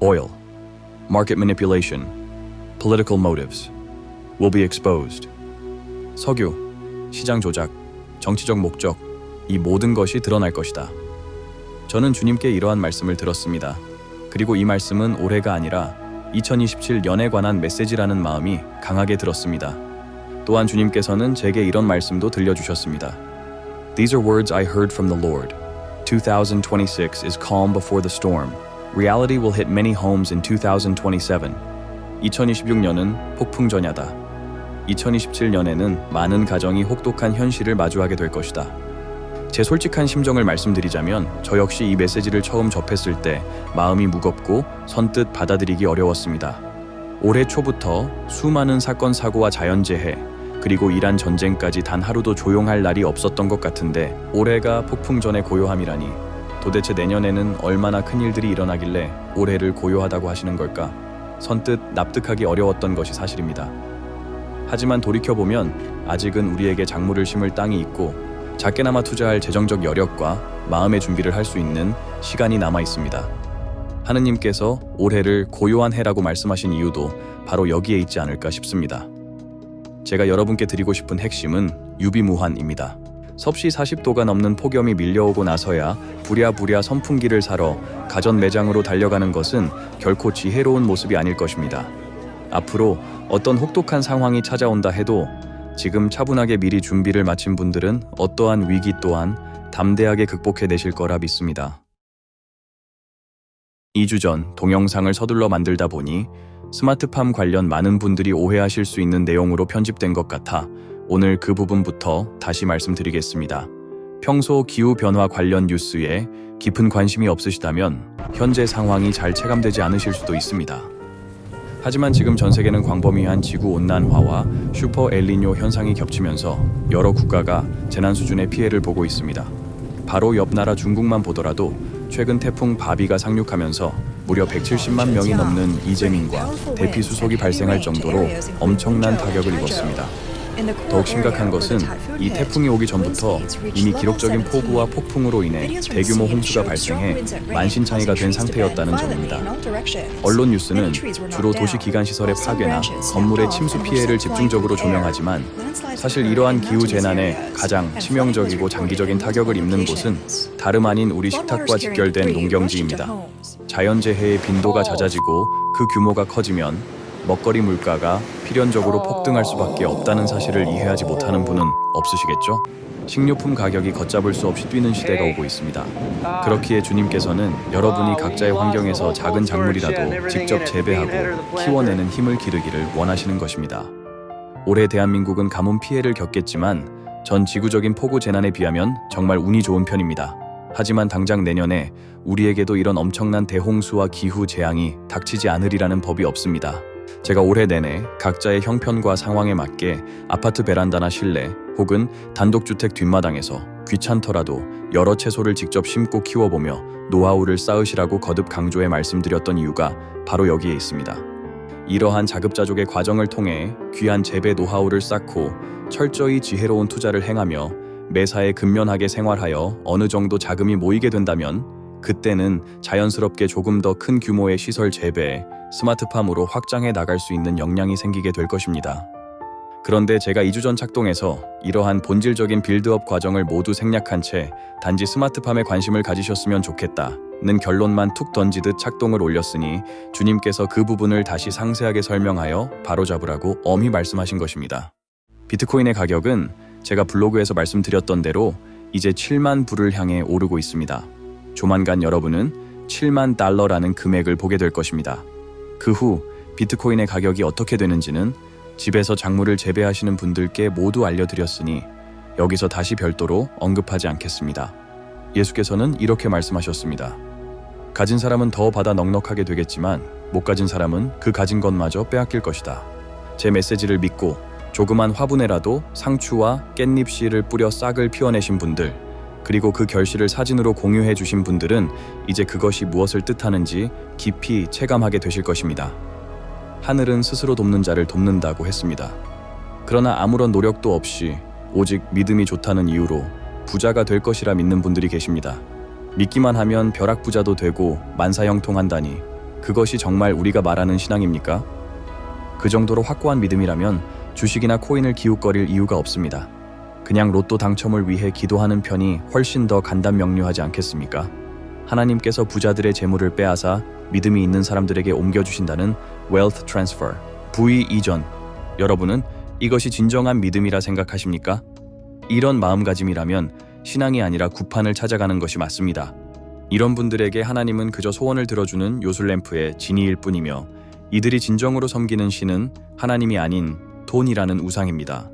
oil, market manipulation, political motives will be exposed. 석유, 시장 조작, 정치적 목적, 이 모든 것이 드러날 것이다. 저는 주님께 이러한 말씀을 들었습니다. 그리고 이 말씀은 올해가 아니라 2027년에 관한 메시지라는 마음이 강하게 들었습니다. 또한 주님께서는 제게 이런 말씀도 들려주셨습니다. These are words I heard from the Lord. 2026 is calm before the storm. Reality will hit many homes in 2027. 2026년은 폭풍 전야다. 2027년에는 많은 가정이 혹독한 현실을 마주하게 될 것이다. 제 솔직한 심정을 말씀드리자면 저 역시 이 메시지를 처음 접했을 때 마음이 무겁고 선뜻 받아들이기 어려웠습니다. 올해 초부터 수많은 사건 사고와 자연재해 그리고 이란 전쟁까지 단 하루도 조용할 날이 없었던 것 같은데 올해가 폭풍 전의 고요함이라니 도대체 내년에는 얼마나 큰 일들이 일어나길래 올해를 고요하다고 하시는 걸까? 선뜻 납득하기 어려웠던 것이 사실입니다. 하지만 돌이켜보면 아직은 우리에게 작물을 심을 땅이 있고 작게나마 투자할 재정적 여력과 마음의 준비를 할 수 있는 시간이 남아 있습니다. 하느님께서 올해를 고요한 해라고 말씀하신 이유도 바로 여기에 있지 않을까 싶습니다. 제가 여러분께 드리고 싶은 핵심은 유비무환입니다. 섭씨 40도가 넘는 폭염이 밀려오고 나서야 부랴부랴 선풍기를 사러 가전 매장으로 달려가는 것은 결코 지혜로운 모습이 아닐 것입니다. 앞으로 어떤 혹독한 상황이 찾아온다 해도 지금 차분하게 미리 준비를 마친 분들은 어떠한 위기 또한 담대하게 극복해내실 거라 믿습니다. 2주 전 동영상을 서둘러 만들다 보니 스마트팜 관련 많은 분들이 오해하실 수 있는 내용으로 편집된 것 같아 오늘 그 부분부터 다시 말씀드리겠습니다. 평소 기후변화 관련 뉴스에 깊은 관심이 없으시다면 현재 상황이 잘 체감되지 않으실 수도 있습니다. 하지만 지금 전 세계는 광범위한 지구온난화와 슈퍼 엘니뇨 현상이 겹치면서 여러 국가가 재난 수준의 피해를 보고 있습니다. 바로 옆 나라 중국만 보더라도 최근 태풍 바비가 상륙하면서 무려 170만 명이 넘는 이재민과 대피 수속이 발생할 정도로 엄청난 타격을 입었습니다. 더욱 심각한 것은 이 태풍이 오기 전부터 이미 기록적인 폭우와 폭풍으로 인해 대규모 홍수가 발생해 만신창이가 된 상태였다는 점입니다. 언론 뉴스는 주로 도시 기간시설의 파괴나 건물의 침수 피해를 집중적으로 조명하지만 사실 이러한 기후재난에 가장 치명적이고 장기적인 타격을 입는 곳은 다름 아닌 우리 식탁과 직결된 농경지입니다. 자연재해의 빈도가 잦아지고 그 규모가 커지면 먹거리 물가가 필연적으로 폭등할 수밖에 없다는 사실을 이해하지 못하는 분은 없으시겠죠? 식료품 가격이 걷잡을 수 없이 뛰는 시대가 오고 있습니다. 그렇기에 주님께서는 여러분이 각자의 환경에서 작은 작물이라도 직접 재배하고 키워내는 힘을 기르기를 원하시는 것입니다. 올해 대한민국은 가뭄 피해를 겪겠지만 전 지구적인 폭우 재난에 비하면 정말 운이 좋은 편입니다. 하지만 당장 내년에 우리에게도 이런 엄청난 대홍수와 기후 재앙이 닥치지 않으리라는 법이 없습니다. 제가 올해 내내 각자의 형편과 상황에 맞게 아파트 베란다나 실내 혹은 단독주택 뒷마당에서 귀찮더라도 여러 채소를 직접 심고 키워보며 노하우를 쌓으시라고 거듭 강조해 말씀드렸던 이유가 바로 여기에 있습니다. 이러한 자급자족의 과정을 통해 귀한 재배 노하우를 쌓고 철저히 지혜로운 투자를 행하며 매사에 근면하게 생활하여 어느 정도 자금이 모이게 된다면 그때는 자연스럽게 조금 더 큰 규모의 시설 재배에 스마트팜으로 확장해 나갈 수 있는 역량이 생기게 될 것입니다. 그런데 제가 2주 전 착동해서 이러한 본질적인 빌드업 과정을 모두 생략한 채 단지 스마트팜에 관심을 가지셨으면 좋겠다는 결론만 툭 던지듯 착동을 올렸으니 주님께서 그 부분을 다시 상세하게 설명하여 바로잡으라고 엄히 말씀하신 것입니다. 비트코인의 가격은 제가 블로그에서 말씀드렸던 대로 이제 7만 불을 향해 오르고 있습니다. 조만간 여러분은 7만 달러라는 금액을 보게 될 것입니다. 그 후 비트코인의 가격이 어떻게 되는지는 집에서 작물을 재배하시는 분들께 모두 알려드렸으니 여기서 다시 별도로 언급하지 않겠습니다. 예수께서는 이렇게 말씀하셨습니다. 가진 사람은 더 받아 넉넉하게 되겠지만 못 가진 사람은 그 가진 것마저 빼앗길 것이다. 제 메시지를 믿고 조그만 화분에라도 상추와 깻잎 씨를 뿌려 싹을 피워내신 분들, 그리고 그 결실을 사진으로 공유해 주신 분들은 이제 그것이 무엇을 뜻하는지 깊이 체감하게 되실 것입니다. 하늘은 스스로 돕는 자를 돕는다고 했습니다. 그러나 아무런 노력도 없이 오직 믿음이 좋다는 이유로 부자가 될 것이라 믿는 분들이 계십니다. 믿기만 하면 벼락부자도 되고 만사형통한다니 그것이 정말 우리가 말하는 신앙입니까? 그 정도로 확고한 믿음이라면 주식이나 코인을 기웃거릴 이유가 없습니다. 그냥 로또 당첨을 위해 기도하는 편이 훨씬 더 간단명료하지 않겠습니까? 하나님께서 부자들의 재물을 빼앗아 믿음이 있는 사람들에게 옮겨주신다는 wealth transfer, 부의 이전. 여러분은 이것이 진정한 믿음이라 생각하십니까? 이런 마음가짐이라면 신앙이 아니라 구판을 찾아가는 것이 맞습니다. 이런 분들에게 하나님은 그저 소원을 들어주는 요술램프의 지니일 뿐이며 이들이 진정으로 섬기는 신은 하나님이 아닌 돈이라는 우상입니다.